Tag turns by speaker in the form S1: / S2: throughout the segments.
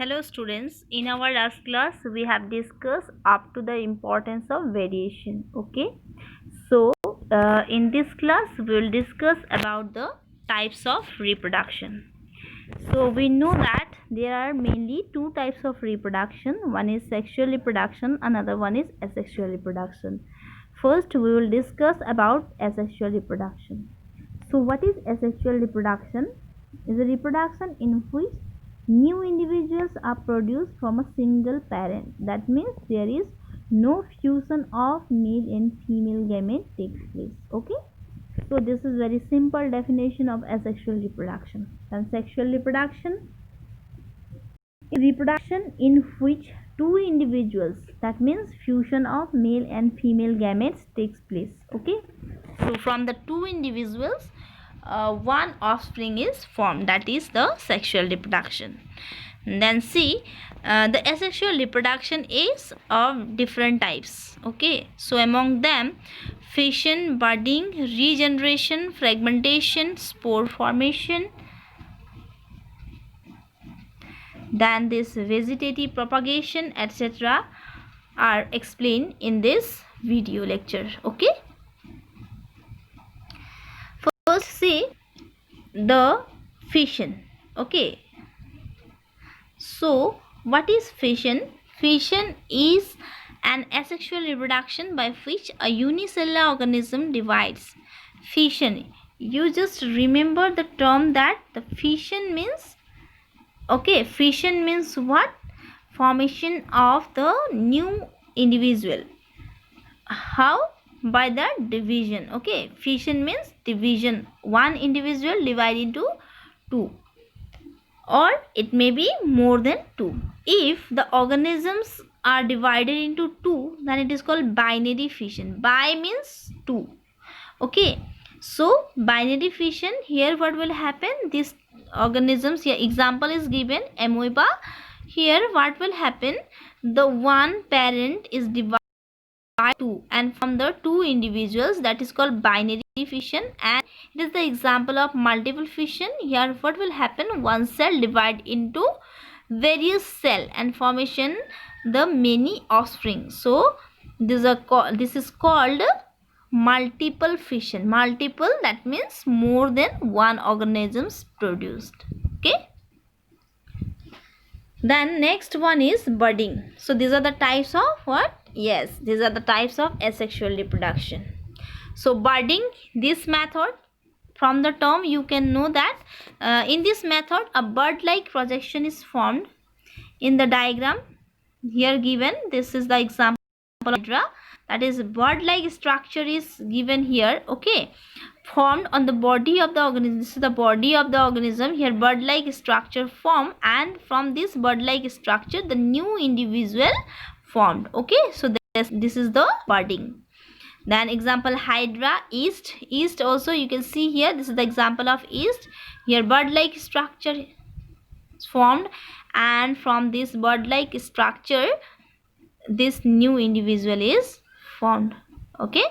S1: Hello students, in our last class we have discussed up to the importance of variation. Okay, so in this class we will discuss about the types of reproduction. So we know that there are mainly two types of reproduction. One is sexual reproduction, another one is asexual reproduction. First we will discuss about asexual reproduction. So what is asexual reproduction? Is a reproduction in which new individuals are produced from a single parent. That means there is no fusion of male and female gamete takes place. Okay. So this is very simple definition of asexual reproduction. And sexual reproduction is reproduction in which two individuals, that means fusion of male and female gametes takes place. Okay. So from the two individuals, one offspring is formed, that is the sexual reproduction. And then see, the asexual reproduction is of different types. Okay, so among them, fission, budding, regeneration, fragmentation, spore formation, then this vegetative propagation, etc. are explained in this video lecture. Okay, first see the fission. Okay, so what is fission? Fission is an asexual reproduction by which a unicellular organism divides. Fission, you just remember the term that the fission means. Okay, fission means what? Formation of the new individual. How? By the division. Okay, fission means division. One individual divided into two, or it may be more than two. If the organisms are divided into two, then it is called binary fission. Bi means two. Okay, so binary fission, here what will happen? These organisms, here example is given, amoeba. Here what will happen? The one parent is divided by two, and from the two individuals, that is called binary fission. And it is the example of multiple fission. Here what will happen? One cell divide into various cell and formation the many offspring. So this is called multiple fission. Multiple, that means more than one organisms produced. Okay, then next one is budding. So these are the types of what? Yes, these are the types of asexual reproduction. So budding, this method, from the term you can know that in this method a bud like projection is formed. In the diagram here given, this is the example of hydra, that is bud like structure is given here. Okay, formed on the body of the organism. This is the body of the organism. Here bud like structure formed, and from this bud like structure the new individual formed. Okay, so this is the budding. Then example hydra, yeast also you can see here. This is the example of yeast. Here bud like structure is formed, and from this bud like structure this new individual is formed. Okay,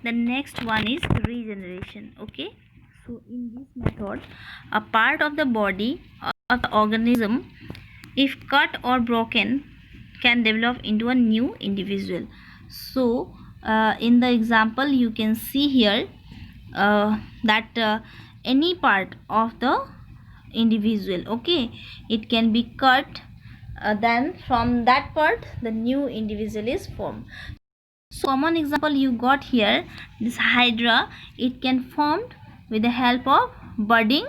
S1: the next one is regeneration. Okay, so in this method a part of the body of the organism, if cut or broken, can develop into a new individual. So in the example you can see here that any part of the individual, okay, it can be cut, then from that part the new individual is formed. So common example you got here, this hydra, it can formed with the help of budding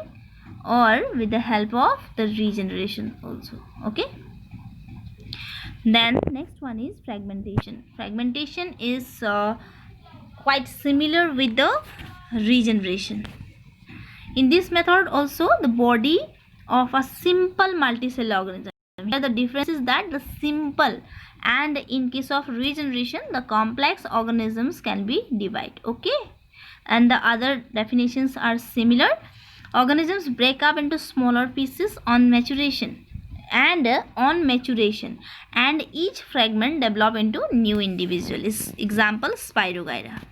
S1: or with the help of the regeneration also. Okay, then next one is fragmentation. Fragmentation is quite similar with the regeneration. In this method also the body of a simple multicellular organism. Here the difference is that the simple, and in case of regeneration the complex organisms can be divided. Okay, and the other definitions are similar. Organisms break up into smaller pieces on maturation, and each fragment develop into new individual. Is example Spirogyra.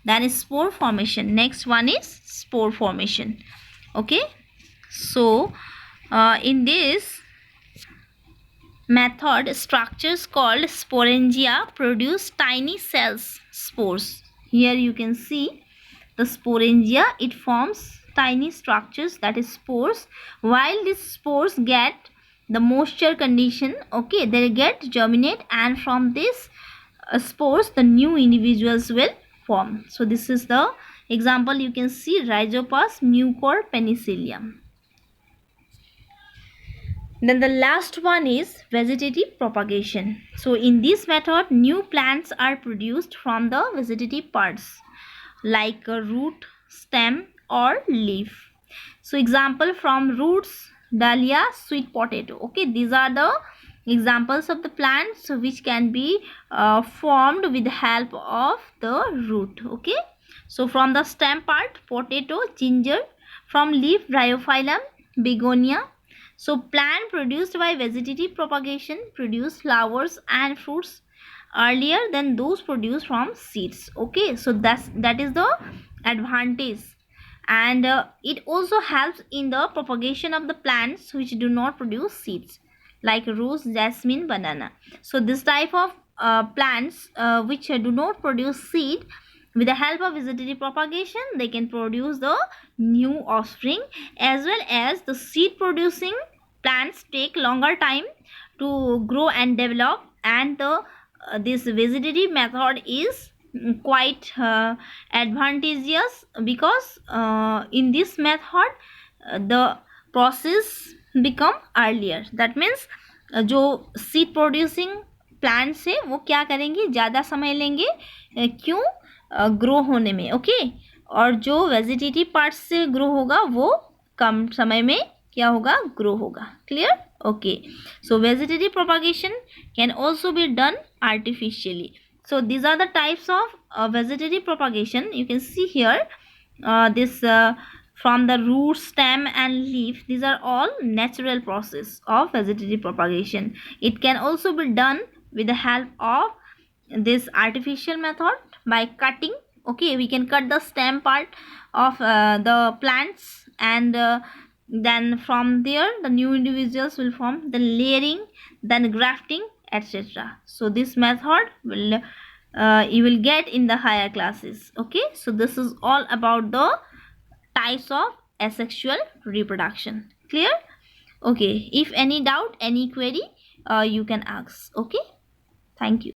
S1: then spore formation. Next one is spore formation. Okay, so in this method, structures called sporangia produce tiny cells, spores. Here you can see the sporangia, it forms tiny structures, that is spores. While these spores get the moisture condition, okay, they get germinate, and from this spores the new individuals will form. So this is the example, you can see Rhizopus mucor penicillium. Then the last one is vegetative propagation. So in this method, new plants are produced from the vegetative parts like a root, stem or leaf. So example from roots, dahlia, sweet potato. Okay, these are the examples of the plants which can be formed with the help of the root. Okay, so from the stem part, potato, ginger. From leaf, bryophyllum, begonia. So plant produced by vegetative propagation produce flowers and fruits earlier than those produced from seeds. Okay, so that is the advantage, and it also helps in the propagation of the plants which do not produce seeds like rose, jasmine, banana. So this type of plants which do not produce seed, with the help of vegetative propagation they can produce the new offspring, as well as the seed producing plants take longer time to grow and develop, and the this vegetative method is quite advantageous, because in this method the process become earlier. That means जो seed producing plants है वो क्या करेंगे, ज़्यादा समय लेंगे क्यों, grow होने में. ओके, और जो वेजिटेटिव पार्ट्स से ग्रो होगा वो कम समय में क्या होगा, ग्रो होगा. Clear? Okay, so vegetative propagation can also be done artificially. So these are the types of vegetative propagation. You can see here this from the root, stem and leaf, these are all natural process of vegetative propagation. It can also be done with the help of this artificial method by cutting. Okay, we can cut the stem part of the plants, and then from there the new individuals will form, then layering, then grafting, etc. So this method will you will get in the higher classes. Okay, so this is all about the types of asexual reproduction. Clear? Okay, if any doubt, any query, you can ask. Okay, thank you.